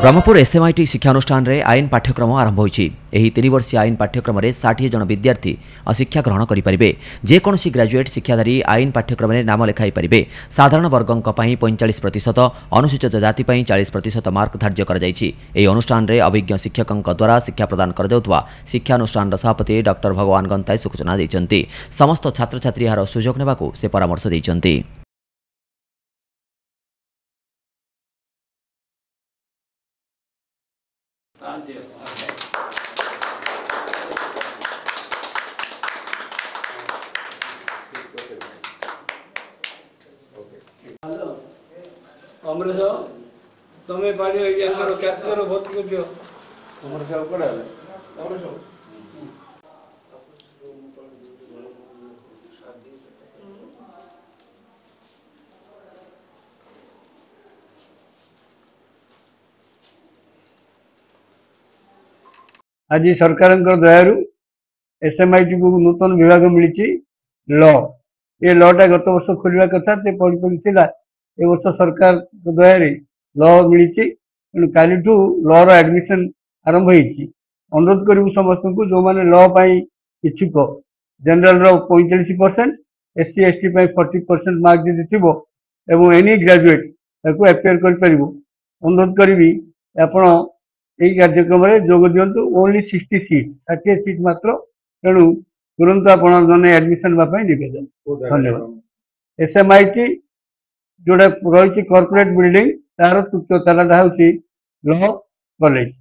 ब्रह्मपुर एसएमआईटी शिक्षानुष्ठान रे आईन पाठ्यक्रम आरंभ होईछि। एही 3 वर्षीय आईन पाठ्यक्रम रे 60 जन विद्यार्थी शिक्षा ग्रहण करि परिबे। जेकोसी ग्रेजुएट शिक्षाधारी आईन पाठ्यक्रम रे नाम लेखाई परिबे। साधारण वर्गक पई 45%, अनुसूचित जाति पई 40% मार्क धार्य करा जाईछि। एही अनुष्ठान रे अभिज्ञ शिक्षकक द्वारा शिक्षा प्रदान कर जाउतवा शिक्षानुष्ठान सभापति डॉक्टर भगवान गंताई सूचना दैछन्ति। समस्त छात्र छात्री हार सुजोग नेबाकू से परामर्श दैछन्ति। अमृत तुम्हें पानी करो क्या करो बहुत कुछ दियो अमृत ऊपर है आज सरकार दयारू एसएमआईटी को नूतन विभाग मिली लॉ ये लॉटा गत वर्ष खोलवा कथा पढ़ी पड़ी ए वर्ष सरकार दया लॉ मिली काली लॉ रो एडमिशन आरंभ होती। अनुरोध करूँ समस्त को जो मैंने लॉ इच्छुक जनरल रो 45%, एससी एसटी 40% मार्क जब थी एवं एनी ग्रेजुएट एपियर कर अनुरोध करी आपण यही कार्यक्रम में जोग दिंतु। ओनली 60 सीट 60 सीट मात्र तेणु तुरंत आपने एडमिशन निवेदन। धन्यवाद। एसएमआईटी जोड़ा रही कॉर्पोरेट बिल्डिंग तार तृतीय तालाटा हूँ लॉ कॉलेज।